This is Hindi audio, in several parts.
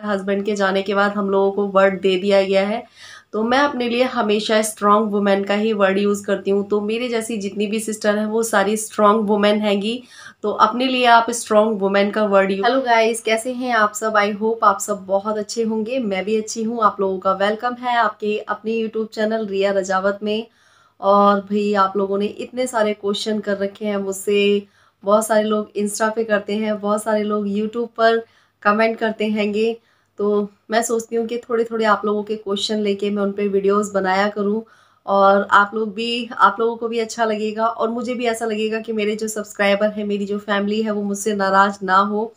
हस्बैंड के जाने के बाद हम लोगों को वर्ड दे दिया गया है, तो मैं अपने लिए हमेशा स्ट्रॉन्ग वुमेन का ही वर्ड यूज़ करती हूँ। तो मेरी जैसी जितनी भी सिस्टर हैं वो सारी स्ट्रॉन्ग वुमेन हैंगी, तो अपने लिए आप स्ट्रॉन्ग वुमेन का वर्ड यूज। हेलो गाइस, कैसे हैं आप सब? आई होप आप सब बहुत अच्छे होंगे। मैं भी अच्छी हूँ। आप लोगों का वेलकम है आपके अपने यूट्यूब चैनल रिया रजावत में। और भाई आप लोगों ने इतने सारे क्वेश्चन कर रखे हैं मुझसे, बहुत सारे लोग इंस्टा पे करते हैं, बहुत सारे लोग यूट्यूब पर कमेंट करते हैंगे। तो मैं सोचती हूँ कि थोड़े थोड़े आप लोगों के क्वेश्चन लेके मैं उन पे वीडियोस बनाया करूँ, और आप लोगों को भी अच्छा लगेगा और मुझे भी ऐसा लगेगा कि मेरे जो सब्सक्राइबर हैं, मेरी जो फैमिली है वो मुझसे नाराज़ ना हो।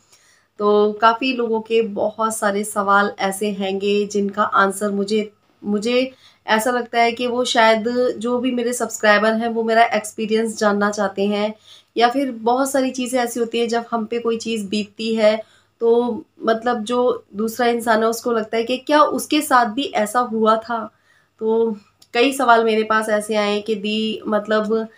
तो काफ़ी लोगों के बहुत सारे सवाल ऐसे हैंगे जिनका आंसर मुझे मुझे ऐसा लगता है कि वो शायद जो भी मेरे सब्सक्राइबर हैं वो मेरा एक्सपीरियंस जानना चाहते हैं, या फिर बहुत सारी चीज़ें ऐसी होती हैं जब हम पे कोई चीज़ बीतती है तो मतलब जो दूसरा इंसान है उसको लगता है कि क्या उसके साथ भी ऐसा हुआ था। तो कई सवाल मेरे पास ऐसे आए कि दी मतलब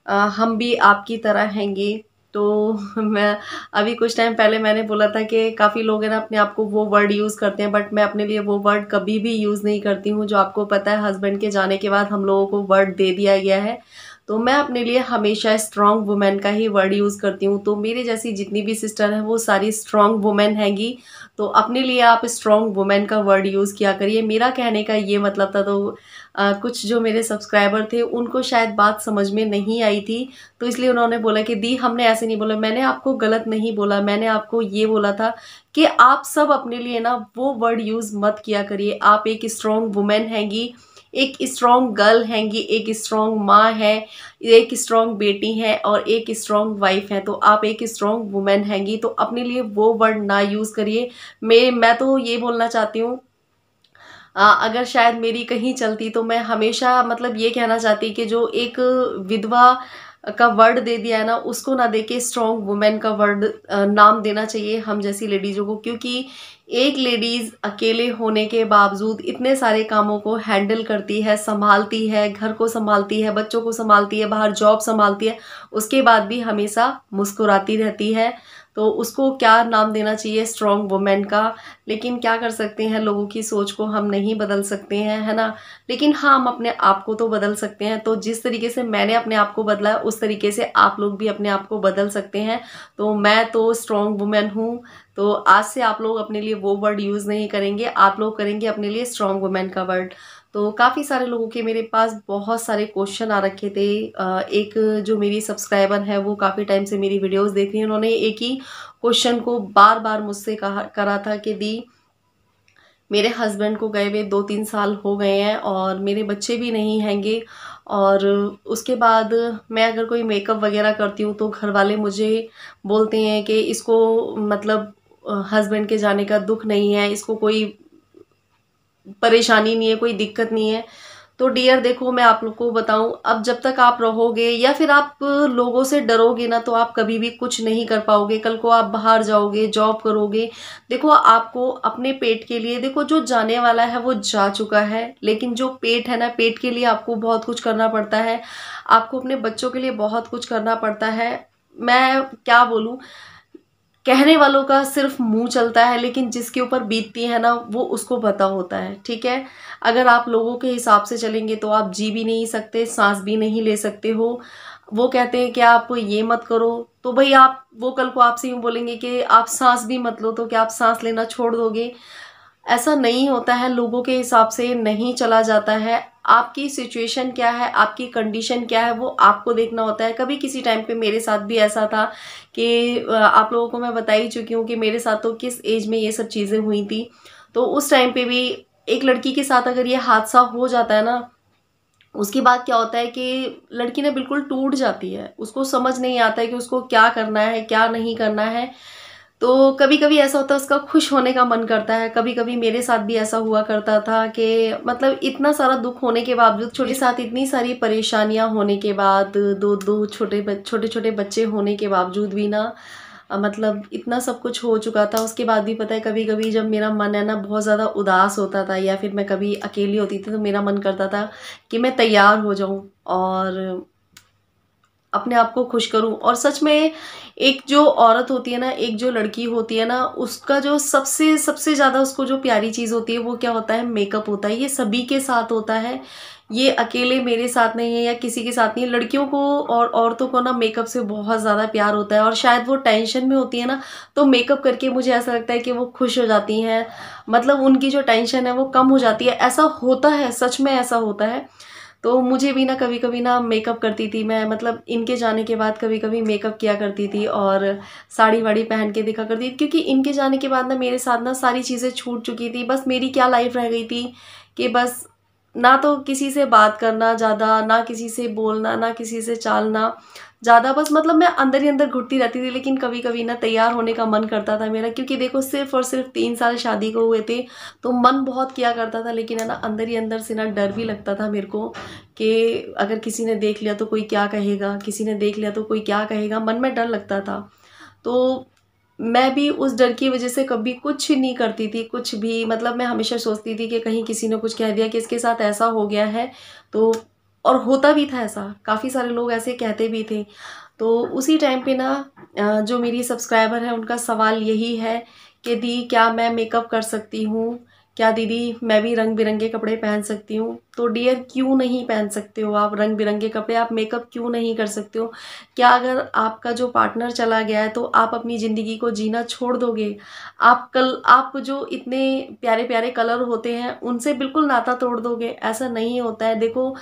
हम भी आपकी तरह हैंगे। तो मैं अभी कुछ टाइम पहले मैंने बोला था कि काफ़ी लोग हैं ना अपने आप को वो वर्ड यूज़ करते हैं, बट मैं अपने लिए वो वर्ड कभी भी यूज़ नहीं करती हूँ। जो आपको पता है हस्बैंड के जाने के बाद हम लोगों को वर्ड दे दिया गया है, तो मैं अपने लिए हमेशा स्ट्रॉन्ग वुमेन का ही वर्ड यूज़ करती हूँ। तो मेरी जैसी जितनी भी सिस्टर हैं वो सारी स्ट्रॉन्ग वुमेन हैंगी, तो अपने लिए आप स्ट्रॉन्ग वुमेन का वर्ड यूज़ किया करिए। मेरा कहने का ये मतलब था। तो कुछ जो मेरे सब्सक्राइबर थे उनको शायद बात समझ में नहीं आई थी, तो इसलिए उन्होंने बोला कि दी हमने ऐसे नहीं बोला। मैंने आपको गलत नहीं बोला, मैंने आपको ये बोला था कि आप सब अपने लिए ना वो वर्ड यूज़ मत किया करिए। आप एक स्ट्रॉन्ग वुमेन हैंगी, एक स्ट्रॉन्ग गर्ल हैंगी, एक स्ट्रॉन्ग माँ है, एक स्ट्रॉन्ग बेटी है और एक स्ट्रॉन्ग वाइफ है। तो आप एक स्ट्रॉन्ग वुमेन हैंगी, तो अपने लिए वो वर्ड ना यूज़ करिए। मैं तो ये बोलना चाहती हूँ, अगर शायद मेरी कहीं चलती तो मैं हमेशा मतलब ये कहना चाहती कि जो एक विधवा का वर्ड दे दिया है ना, उसको ना देके स्ट्रॉन्ग वुमेन का वर्ड नाम देना चाहिए हम जैसी लेडीज़ों को। क्योंकि एक लेडीज़ अकेले होने के बावजूद इतने सारे कामों को हैंडल करती है, संभालती है, घर को संभालती है, बच्चों को संभालती है, बाहर जॉब संभालती है, उसके बाद भी हमेशा मुस्कुराती रहती है। तो उसको क्या नाम देना चाहिए? स्ट्रॉन्ग वुमेन का। लेकिन क्या कर सकते हैं, लोगों की सोच को हम नहीं बदल सकते हैं, है ना। लेकिन हाँ, हम अपने आप को तो बदल सकते हैं। तो जिस तरीके से मैंने अपने आप को बदला है उस तरीके से आप लोग भी अपने आप को बदल सकते हैं। तो मैं तो स्ट्रॉन्ग वुमेन हूँ, तो आज से आप लोग अपने लिए वो वर्ड यूज़ नहीं करेंगे, आप लोग करेंगे अपने लिए स्ट्रॉन्ग वुमेन का वर्ड। तो काफ़ी सारे लोगों के मेरे पास बहुत सारे क्वेश्चन आ रखे थे। एक जो मेरी सब्सक्राइबर है वो काफ़ी टाइम से मेरी वीडियोस देख रही है, उन्होंने एक ही क्वेश्चन को बार बार मुझसे करा था कि दी मेरे हस्बैंड को गए हुए 2-3 साल हो गए हैं और मेरे बच्चे भी नहीं हैंगे, और उसके बाद मैं अगर कोई मेकअप वगैरह करती हूँ तो घर वाले मुझे बोलते हैं कि इसको मतलब हस्बैंड के जाने का दुख नहीं है, इसको कोई परेशानी नहीं है, कोई दिक्कत नहीं है। तो डियर देखो, मैं आप लोग को बताऊं, अब जब तक आप रहोगे या फिर आप लोगों से डरोगे ना, तो आप कभी भी कुछ नहीं कर पाओगे। कल को आप बाहर जाओगे, जॉब करोगे, देखो आपको अपने पेट के लिए, देखो जो जाने वाला है वो जा चुका है, लेकिन जो पेट है ना, पेट के लिए आपको बहुत कुछ करना पड़ता है, आपको अपने बच्चों के लिए बहुत कुछ करना पड़ता है। मैं क्या बोलूं, कहने वालों का सिर्फ मुंह चलता है, लेकिन जिसके ऊपर बीतती है ना वो उसको पता होता है, ठीक है। अगर आप लोगों के हिसाब से चलेंगे तो आप जी भी नहीं सकते, सांस भी नहीं ले सकते हो। वो कहते हैं कि आप ये मत करो, तो भाई आप वो कल को आपसे यूं बोलेंगे कि आप सांस भी मत लो, तो क्या आप सांस लेना छोड़ दोगे? ऐसा नहीं होता है, लोगों के हिसाब से नहीं चला जाता है। आपकी सिचुएशन क्या है, आपकी कंडीशन क्या है, वो आपको देखना होता है। कभी किसी टाइम पे मेरे साथ भी ऐसा था कि आप लोगों को मैं बता ही चुकी हूँ कि मेरे साथ तो किस एज में ये सब चीज़ें हुई थी। तो उस टाइम पे भी एक लड़की के साथ अगर ये हादसा हो जाता है ना, उसके बाद क्या होता है कि लड़की ना बिल्कुल टूट जाती है, उसको समझ नहीं आता है कि उसको क्या करना है, क्या नहीं करना है। तो कभी कभी ऐसा होता है उसका खुश होने का मन करता है, कभी कभी मेरे साथ भी ऐसा हुआ करता था कि मतलब इतना सारा दुख होने के बावजूद, छोटे साथ इतनी सारी परेशानियां होने के बाद, दो दो छोटे छोटे बच्चे होने के बावजूद भी ना, मतलब इतना सब कुछ हो चुका था, उसके बाद भी पता है कभी कभी जब मेरा मन है ना बहुत ज़्यादा उदास होता था या फिर मैं कभी अकेली होती थी, तो मेरा मन करता था कि मैं तैयार हो जाऊं और अपने आप को खुश करूं। और सच में एक जो औरत होती है ना, एक जो लड़की होती है ना, उसका जो सबसे सबसे ज़्यादा उसको जो प्यारी चीज़ होती है वो क्या होता है, मेकअप होता है। ये सभी के साथ होता है, ये अकेले मेरे साथ नहीं है या किसी के साथ नहीं है। लड़कियों को और औरतों को ना मेकअप से बहुत ज़्यादा प्यार होता है, और शायद वो टेंशन में होती है ना, तो मेकअप करके मुझे ऐसा लगता है कि वो खुश हो जाती हैं, मतलब उनकी जो टेंशन है वो कम हो जाती है। ऐसा होता है, सच में ऐसा होता है। तो मुझे भी ना कभी कभी ना मेकअप करती थी मैं, मतलब इनके जाने के बाद कभी कभी मेकअप किया करती थी और साड़ी वाड़ी पहन के दिखा करती थी, क्योंकि इनके जाने के बाद ना मेरे साथ ना सारी चीज़ें छूट चुकी थी। बस मेरी क्या लाइफ रह गई थी कि बस ना तो किसी से बात करना ज़्यादा, ना किसी से बोलना, ना किसी से चालना ज़्यादा, बस मतलब मैं अंदर ही अंदर घुटती रहती थी। लेकिन कभी कभी ना तैयार होने का मन करता था मेरा, क्योंकि देखो सिर्फ और सिर्फ 3 साल शादी को हुए थे, तो मन बहुत किया करता था, लेकिन है ना अंदर ही अंदर से ना डर भी लगता था मेरे को कि अगर किसी ने देख लिया तो कोई क्या कहेगा, किसी ने देख लिया तो कोई क्या कहेगा, मन में डर लगता था। तो मैं भी उस डर की वजह से कभी कुछ नहीं करती थी, कुछ भी, मतलब मैं हमेशा सोचती थी कि कहीं किसी ने कुछ कह दिया कि इसके साथ ऐसा हो गया है तो। और होता भी था ऐसा, काफ़ी सारे लोग ऐसे कहते भी थे। तो उसी टाइम पे ना जो मेरी सब्सक्राइबर है उनका सवाल यही है कि दी क्या मैं मेकअप कर सकती हूँ, क्या दीदी मैं भी रंग बिरंगे कपड़े पहन सकती हूँ। तो डियर क्यों नहीं पहन सकते हो आप रंग बिरंगे कपड़े, आप मेकअप क्यों नहीं कर सकते हो। क्या अगर आपका जो पार्टनर चला गया है तो आप अपनी ज़िंदगी को जीना छोड़ दोगे। आप जो इतने प्यारे प्यारे कलर होते हैं उनसे बिल्कुल नाता तोड़ दोगे, ऐसा नहीं होता है। देखो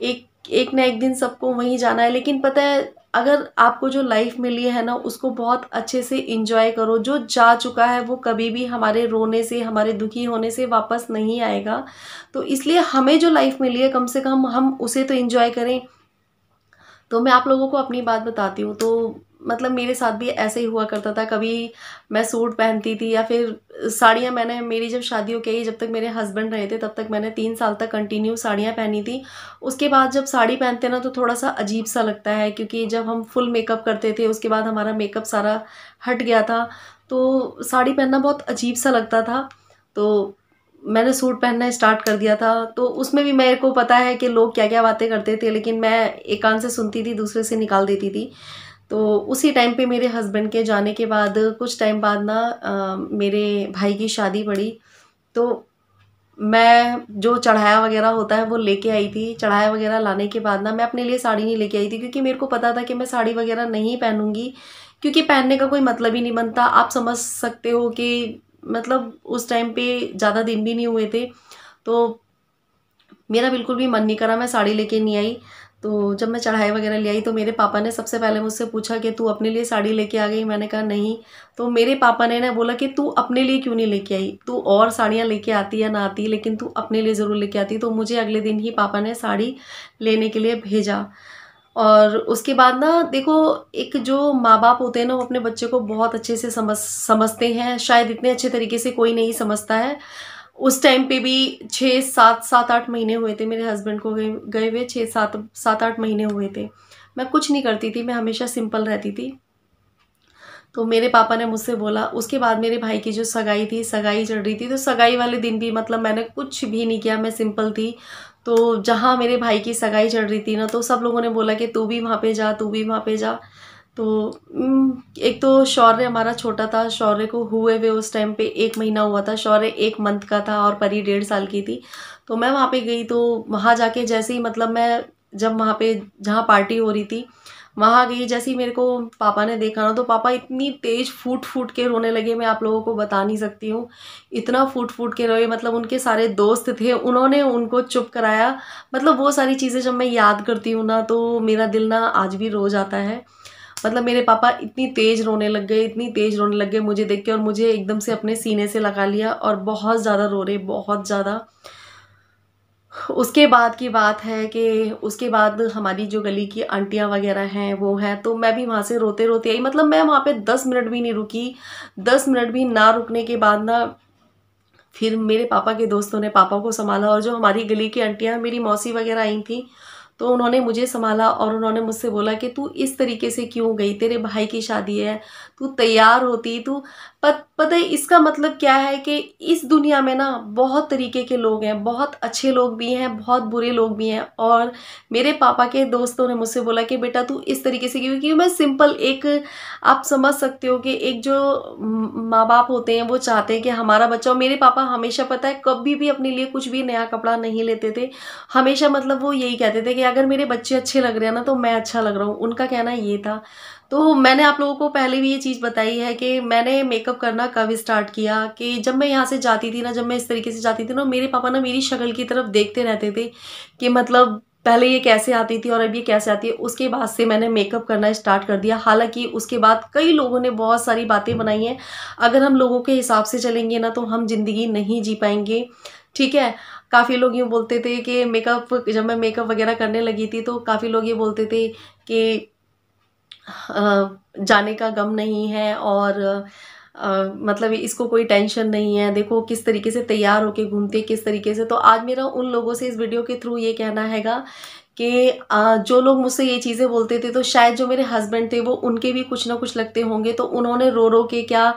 एक एक ना एक दिन सबको वहीं जाना है, लेकिन पता है अगर आपको जो लाइफ मिली है ना उसको बहुत अच्छे से इंजॉय करो। जो जा चुका है वो कभी भी हमारे रोने से, हमारे दुखी होने से वापस नहीं आएगा। तो इसलिए हमें जो लाइफ मिली है कम से कम हम उसे तो इंजॉय करें। तो मैं आप लोगों को अपनी बात बताती हूँ। तो मतलब मेरे साथ भी ऐसे ही हुआ करता था, कभी मैं सूट पहनती थी या फिर साड़ियाँ। मैंने मेरी जब शादी हो गई, जब तक मेरे हस्बैंड रहे थे तब तक मैंने 3 साल तक कंटिन्यू साड़ियाँ पहनी थी। उसके बाद जब साड़ी पहनते ना तो थोड़ा सा अजीब सा लगता है, क्योंकि जब हम फुल मेकअप करते थे उसके बाद हमारा मेकअप सारा हट गया था, तो साड़ी पहनना बहुत अजीब सा लगता था। तो मैंने सूट पहनना स्टार्ट कर दिया था। तो उसमें भी मेरे को पता है कि लोग क्या क्या बातें करते थे, लेकिन मैं एक कान से सुनती थी दूसरे से निकाल देती थी। तो उसी टाइम पे मेरे हस्बैंड के जाने के बाद कुछ टाइम बाद ना मेरे भाई की शादी पड़ी। तो मैं जो चढ़ाया वगैरह होता है वो लेके आई थी। चढ़ाया वगैरह लाने के बाद ना मैं अपने लिए साड़ी नहीं लेके आई थी, क्योंकि मेरे को पता था कि मैं साड़ी वगैरह नहीं पहनूंगी, क्योंकि पहनने का कोई मतलब ही नहीं बनता। आप समझ सकते हो कि मतलब उस टाइम पे ज़्यादा दिन भी नहीं हुए थे, तो मेरा बिल्कुल भी मन नहीं करा, मैं साड़ी लेके नहीं आई। तो जब मैं चढ़ाई वगैरह ले आई तो मेरे पापा ने सबसे पहले मुझसे पूछा कि तू अपने लिए साड़ी लेके आ गई। मैंने कहा नहीं। तो मेरे पापा ने ना बोला कि तू अपने लिए क्यों नहीं लेके आई, तू और साड़ियाँ लेके आती या ना आती लेकिन तू अपने लिए ज़रूर लेके आती। तो मुझे अगले दिन ही पापा ने साड़ी लेने के लिए भेजा। और उसके बाद ना देखो, एक जो माँ बाप होते हैं ना वो अपने बच्चे को बहुत अच्छे से समझते हैं, शायद इतने अच्छे तरीके से कोई नहीं समझता है। उस टाइम पे भी 6 7 7 8 महीने हुए थे मेरे हस्बैंड को गए गए हुए, 6 7 7 8 महीने हुए थे। मैं कुछ नहीं करती थी, मैं हमेशा सिंपल रहती थी। तो मेरे पापा ने मुझसे बोला, उसके बाद मेरे भाई की जो सगाई थी, सगाई चल रही थी, तो सगाई वाले दिन भी मतलब मैंने कुछ भी नहीं किया, मैं सिंपल थी। तो जहाँ मेरे भाई की सगाई चल रही थी ना, तो सब लोगों ने बोला कि तू भी वहाँ पे जा, तू भी वहाँ पे जा। तो एक तो शौर्य हमारा छोटा था, शौर्य को हुए हुए उस टाइम पे 1 महीना हुआ था, शौर्य 1 मंथ का था और परी 1.5 साल की थी। तो मैं वहाँ पे गई, तो वहाँ जाके जैसे ही मतलब मैं जब वहाँ पे जहाँ पार्टी हो रही थी वहाँ गई, जैसे ही मेरे को पापा ने देखा ना, तो पापा इतनी तेज फूट फूट के रोने लगे, मैं आप लोगों को बता नहीं सकती हूँ। इतना फूट फूट के रोए, मतलब उनके सारे दोस्त थे उन्होंने उनको चुप कराया। मतलब वो सारी चीज़ें जब मैं याद करती हूँ ना तो मेरा दिल ना आज भी रो जाता है। मतलब मेरे पापा इतनी तेज रोने लग गए, इतनी तेज रोने लग गए मुझे देख के, और मुझे एकदम से अपने सीने से लगा लिया और बहुत ज़्यादा रो रहे, बहुत ज़्यादा। उसके बाद की बात है कि उसके बाद हमारी जो गली की आंटियाँ वगैरह हैं वो हैं, तो मैं भी वहाँ से रोते रोते आई। मतलब मैं वहाँ पे 10 मिनट भी नहीं रुकी। 10 मिनट भी ना रुकने के बाद ना फिर मेरे पापा के दोस्तों ने पापा को संभाला, और जो हमारी गली की आंटियाँ, मेरी मौसी वगैरह आई थी, तो उन्होंने मुझे संभाला और उन्होंने मुझसे बोला कि तू इस तरीके से क्यों गई, तेरे भाई की शादी है, तू तैयार होती, तू पता है इसका मतलब क्या है कि इस दुनिया में ना बहुत तरीके के लोग हैं, बहुत अच्छे लोग भी हैं, बहुत बुरे लोग भी हैं। और मेरे पापा के दोस्तों ने मुझसे बोला कि बेटा तू इस तरीके से, क्योंकि मैं सिंपल एक, आप समझ सकते हो कि एक जो माँ बाप होते हैं वो चाहते हैं कि हमारा बच्चा, और मेरे पापा हमेशा पता है कभी भी अपने लिए कुछ भी नया कपड़ा नहीं लेते थे। हमेशा मतलब वो यही कहते थे कि अगर मेरे बच्चे अच्छे लग रहे हैं ना तो मैं अच्छा लग रहा हूँ, उनका कहना ये था। तो मैंने आप लोगों को पहले भी ये चीज़ बताई है कि मैंने मेकअप करना कब स्टार्ट किया, कि जब मैं यहाँ से जाती थी ना, जब मैं इस तरीके से जाती थी ना, मेरे पापा ना मेरी शक्ल की तरफ देखते रहते थे कि मतलब पहले ये कैसे आती थी और अब ये कैसे आती है। उसके बाद से मैंने मेकअप करना स्टार्ट कर दिया। हालांकि उसके बाद कई लोगों ने बहुत सारी बातें बनाई हैं, अगर हम लोगों के हिसाब से चलेंगे ना तो हम जिंदगी नहीं जी पाएंगे, ठीक है। काफ़ी लोग यूँ बोलते थे कि मेकअप, जब मैं मेकअप वगैरह करने लगी थी तो काफ़ी लोग ये बोलते थे कि जाने का गम नहीं है, और मतलब इसको कोई टेंशन नहीं है, देखो किस तरीके से तैयार होके घूमती है, किस तरीके से। तो आज मेरा उन लोगों से इस वीडियो के थ्रू ये कहना हैगा कि जो लोग मुझसे ये चीज़ें बोलते थे तो शायद जो मेरे हस्बैंड थे वो उनके भी कुछ ना कुछ लगते होंगे, तो उन्होंने रो रो के क्या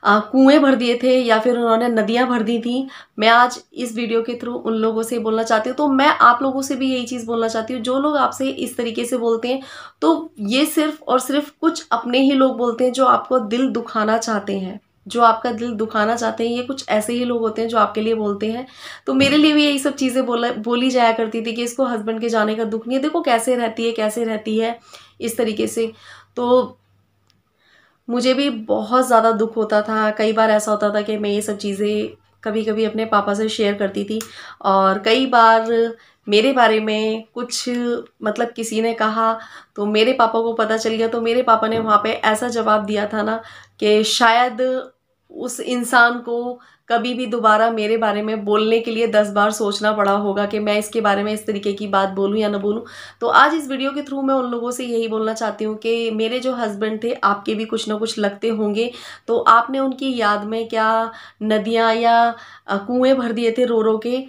कुएं भर दिए थे या फिर उन्होंने नदियाँ भर दी थी। मैं आज इस वीडियो के थ्रू उन लोगों से बोलना चाहती हूँ। तो मैं आप लोगों से भी यही चीज़ बोलना चाहती हूँ, जो लोग आपसे इस तरीके से बोलते हैं तो ये सिर्फ और सिर्फ कुछ अपने ही लोग बोलते हैं जो आपको दिल दुखाना चाहते हैं, जो आपका दिल दुखाना चाहते हैं। ये कुछ ऐसे ही लोग होते हैं जो आपके लिए बोलते हैं। तो मेरे लिए भी यही सब चीज़ें बोली जाया करती थी कि इसको हस्बैंड के जाने का दुख नहीं है, देखो कैसे रहती है, कैसे रहती है इस तरीके से। तो मुझे भी बहुत ज़्यादा दुख होता था। कई बार ऐसा होता था कि मैं ये सब चीज़ें कभी कभी अपने पापा से शेयर करती थी, और कई बार मेरे बारे में कुछ मतलब किसी ने कहा तो मेरे पापा को पता चल गया, तो मेरे पापा ने वहाँ पे ऐसा जवाब दिया था ना कि शायद उस इंसान को कभी भी दोबारा मेरे बारे में बोलने के लिए 10 बार सोचना पड़ा होगा कि मैं इसके बारे में इस तरीके की बात बोलूं या ना बोलूं। तो आज इस वीडियो के थ्रू मैं उन लोगों से यही बोलना चाहती हूँ कि मेरे जो हस्बैंड थे आपके भी कुछ ना कुछ लगते होंगे, तो आपने उनकी याद में क्या नदियाँ या कुएं भर दिए थे रो रो के।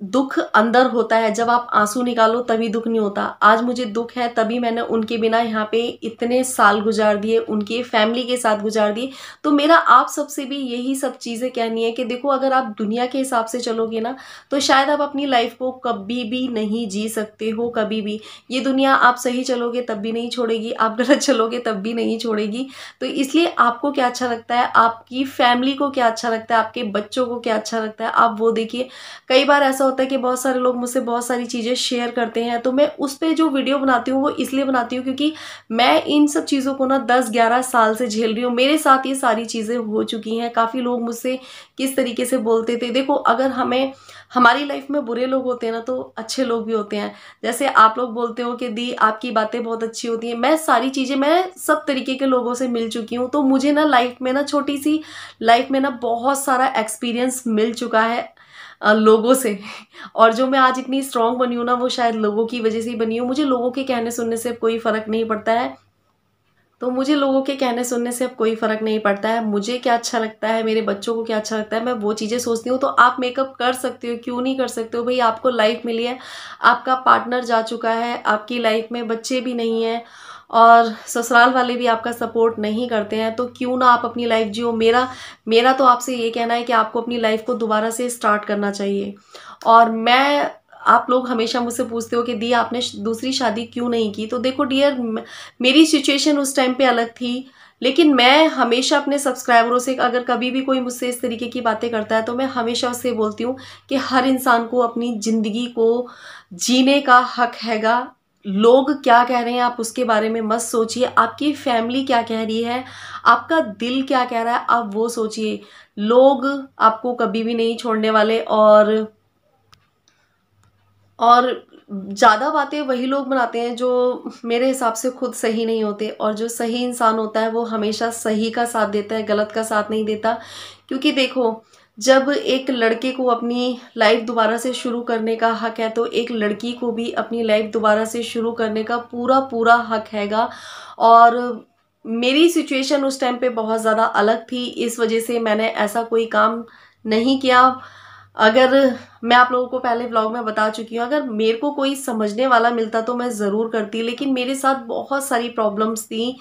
दुख अंदर होता है, जब आप आंसू निकालो तभी दुख नहीं होता। आज मुझे दुख है तभी मैंने उनके बिना यहाँ पे इतने साल गुजार दिए, उनकी फैमिली के साथ गुजार दिए। तो मेरा आप सबसे भी यही सब चीज़ें कहनी है कि देखो अगर आप दुनिया के हिसाब से चलोगे ना तो शायद आप अपनी लाइफ को कभी भी नहीं जी सकते हो, कभी भी। ये दुनिया आप सही चलोगे तब भी नहीं छोड़ेगी, आप गलत चलोगे तब भी नहीं छोड़ेगी। तो इसलिए आपको क्या अच्छा लगता है, आपकी फैमिली को क्या अच्छा लगता है, आपके बच्चों को क्या अच्छा लगता है, आप वो देखिए। कई बार ऐसा होता है कि बहुत सारे लोग मुझसे बहुत सारी चीज़ें शेयर करते हैं, तो मैं उस पर जो वीडियो बनाती हूँ वो इसलिए बनाती हूँ क्योंकि मैं इन सब चीज़ों को ना 10-11 साल से झेल रही हूँ। मेरे साथ ये सारी चीज़ें हो चुकी हैं। काफ़ी लोग मुझसे किस तरीके से बोलते थे, देखो अगर हमें, हमारी लाइफ में बुरे लोग होते हैं ना तो अच्छे लोग भी होते हैं। जैसे आप लोग बोलते हो कि दी आपकी बातें बहुत अच्छी होती हैं, मैं सारी चीज़ें, मैं सब तरीके के लोगों से मिल चुकी हूँ। तो मुझे ना लाइफ में ना, छोटी सी लाइफ में ना बहुत सारा एक्सपीरियंस मिल चुका है लोगों से। और जो मैं आज इतनी स्ट्रांग बनी हूँ ना वो शायद लोगों की वजह से ही बनी हूँ। मुझे लोगों के कहने सुनने से अब कोई फ़र्क नहीं पड़ता है। तो मुझे लोगों के कहने सुनने से अब कोई फ़र्क नहीं पड़ता है। मुझे क्या अच्छा लगता है, मेरे बच्चों को क्या अच्छा लगता है, मैं वो चीज़ें सोचती हूँ। तो आप मेकअप कर सकते हो, क्यों नहीं कर सकते हो भाई। आपको लाइफ मिली है, आपका पार्टनर जा चुका है, आपकी लाइफ में बच्चे भी नहीं हैं और ससुराल वाले भी आपका सपोर्ट नहीं करते हैं, तो क्यों ना आप अपनी लाइफ जियो। मेरा तो आपसे ये कहना है कि आपको अपनी लाइफ को दोबारा से स्टार्ट करना चाहिए। और मैं, आप लोग हमेशा मुझसे पूछते हो कि दी आपने दूसरी शादी क्यों नहीं की। तो देखो डियर, मेरी सिचुएशन उस टाइम पे अलग थी, लेकिन मैं हमेशा अपने सब्सक्राइबरों से, अगर कभी भी कोई मुझसे इस तरीके की बातें करता है तो मैं हमेशा उससे बोलती हूँ कि हर इंसान को अपनी ज़िंदगी को जीने का हक हैगा। लोग क्या कह रहे हैं आप उसके बारे में मत सोचिए, आपकी फैमिली क्या कह रही है, आपका दिल क्या कह रहा है आप वो सोचिए। लोग आपको कभी भी नहीं छोड़ने वाले, और ज़्यादा बातें वही लोग बनाते हैं जो मेरे हिसाब से खुद सही नहीं होते। और जो सही इंसान होता है वो हमेशा सही का साथ देता है, गलत का साथ नहीं देता। क्योंकि देखो, जब एक लड़के को अपनी लाइफ दोबारा से शुरू करने का हक है तो एक लड़की को भी अपनी लाइफ दोबारा से शुरू करने का पूरा पूरा हक हैगा। और मेरी सिचुएशन उस टाइम पे बहुत ज़्यादा अलग थी, इस वजह से मैंने ऐसा कोई काम नहीं किया। अगर, मैं आप लोगों को पहले व्लॉग में बता चुकी हूँ, अगर मेरे को कोई समझने वाला मिलता तो मैं ज़रूर करती, लेकिन मेरे साथ बहुत सारी प्रॉब्लम्स थी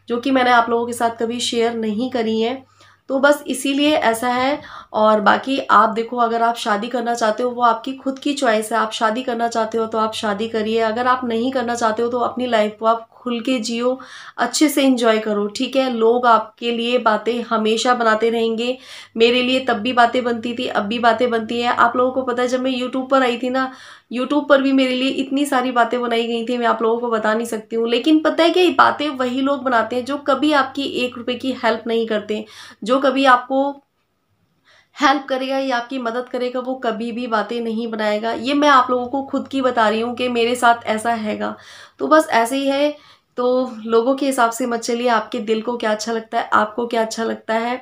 जो कि मैंने आप लोगों के साथ कभी शेयर नहीं करी हैं। तो बस इसीलिए ऐसा है। और बाकी आप देखो, अगर आप शादी करना चाहते हो वो आपकी खुद की चॉइस है। आप शादी करना चाहते हो तो आप शादी करिए, अगर आप नहीं करना चाहते हो तो अपनी लाइफ को आप खुल के जियो, अच्छे से एंजॉय करो, ठीक है। लोग आपके लिए बातें हमेशा बनाते रहेंगे, मेरे लिए तब भी बातें बनती थी, अब भी बातें बनती हैं। आप लोगों को पता है जब मैं यूट्यूब पर आई थी ना, यूट्यूब पर भी मेरे लिए इतनी सारी बातें बनाई गई थी, मैं आप लोगों को बता नहीं सकती हूँ। लेकिन पता है क्या, ये बातें वही लोग बनाते हैं जो कभी आपकी 1 रुपए की हेल्प नहीं करते। जो कभी आपको हेल्प करेगा या आपकी मदद करेगा वो कभी भी बातें नहीं बनाएगा। ये मैं आप लोगों को खुद की बता रही हूँ कि मेरे साथ ऐसा हैगा। तो बस ऐसे ही है। तो लोगों के हिसाब से मत चलिए, आपके दिल को क्या अच्छा लगता है, आपको क्या अच्छा लगता है।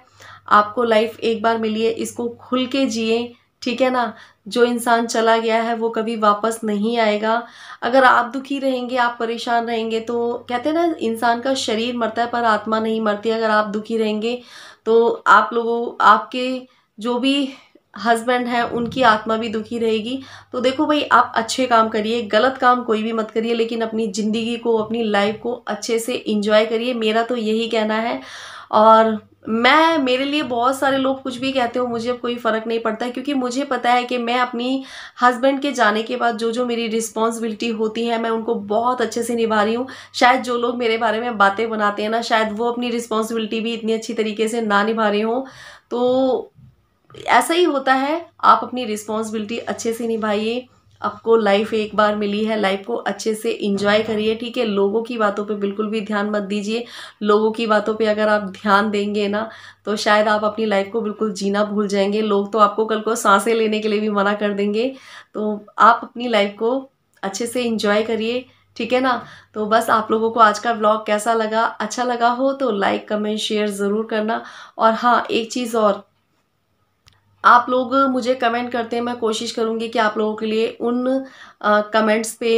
आपको लाइफ एक बार मिली है, इसको खुल के जिए, ठीक है ना। जो इंसान चला गया है वो कभी वापस नहीं आएगा। अगर आप दुखी रहेंगे, आप परेशान रहेंगे, तो कहते हैं ना, इंसान का शरीर मरता है पर आत्मा नहीं मरती। अगर आप दुखी रहेंगे तो आप लोगों आपके जो भी हस्बैंड हैं उनकी आत्मा भी दुखी रहेगी। तो देखो भाई, आप अच्छे काम करिए, गलत काम कोई भी मत करिए, लेकिन अपनी ज़िंदगी को, अपनी लाइफ को अच्छे से इंजॉय करिए, मेरा तो यही कहना है। और मैं, मेरे लिए बहुत सारे लोग कुछ भी कहते हो, मुझे कोई फ़र्क नहीं पड़ता है, क्योंकि मुझे पता है कि मैं अपनी हस्बैंड के जाने के बाद जो जो मेरी रिस्पॉन्सिबिलिटी होती है मैं उनको बहुत अच्छे से निभा रही हूँ। शायद जो लोग मेरे बारे में बातें बनाते हैं ना, शायद वो अपनी रिस्पॉन्सिबिलिटी भी इतनी अच्छी तरीके से ना निभा रहे हों। तो ऐसा ही होता है, आप अपनी रिस्पॉन्सिबिलिटी अच्छे से निभाइए। आपको लाइफ एक बार मिली है, लाइफ को अच्छे से इंजॉय करिए, ठीक है। लोगों की बातों पे बिल्कुल भी ध्यान मत दीजिए। लोगों की बातों पे अगर आप ध्यान देंगे ना, तो शायद आप अपनी लाइफ को बिल्कुल जीना भूल जाएंगे। लोग तो आपको कल को सांसें लेने के लिए भी मना कर देंगे। तो आप अपनी लाइफ को अच्छे से इंजॉय करिए, ठीक है ना। तो बस आप लोगों को आज का व्लॉग कैसा लगा, अच्छा लगा हो तो लाइक कमेंट शेयर ज़रूर करना। और हाँ, एक चीज़ और, आप लोग मुझे कमेंट करते हैं, मैं कोशिश करूंगी कि आप लोगों के लिए उन कमेंट्स पे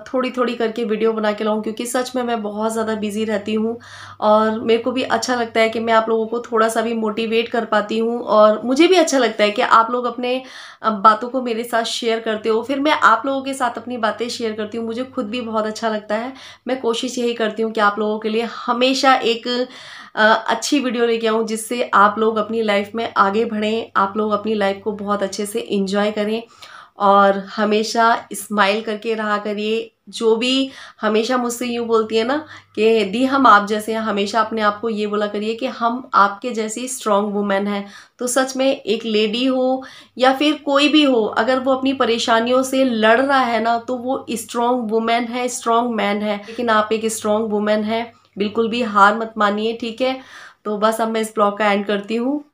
थोड़ी थोड़ी करके वीडियो बना के लाऊं, क्योंकि सच में मैं बहुत ज़्यादा बिजी रहती हूं। और मेरे को भी अच्छा लगता है कि मैं आप लोगों को थोड़ा सा भी मोटिवेट कर पाती हूं, और मुझे भी अच्छा लगता है कि आप लोग अपने बातों को मेरे साथ शेयर करते हो, फिर मैं आप लोगों के साथ अपनी बातें शेयर करती हूँ, मुझे खुद भी बहुत अच्छा लगता है। मैं कोशिश यही करती हूँ कि आप लोगों के लिए हमेशा एक अच्छी वीडियो लेके आऊँ, जिससे आप लोग अपनी लाइफ में आगे बढ़ें, आप लोग अपनी लाइफ को बहुत अच्छे से एंजॉय करें, और हमेशा स्माइल करके रहा करिए। जो भी हमेशा मुझसे यूँ बोलती है ना कि दी हम आप जैसे हैं, हमेशा अपने आप को ये बोला करिए कि हम आपके जैसी स्ट्रॉन्ग वुमेन हैं। तो सच में एक लेडी हो या फिर कोई भी हो, अगर वो अपनी परेशानियों से लड़ रहा है ना, तो वो स्ट्रॉन्ग वुमेन है, स्ट्रॉन्ग मैन है। लेकिन आप एक स्ट्रॉन्ग वुमेन है, बिल्कुल भी हार मत मानिए, ठीक है। तो बस अब मैं इस ब्लॉग का एंड करती हूँ।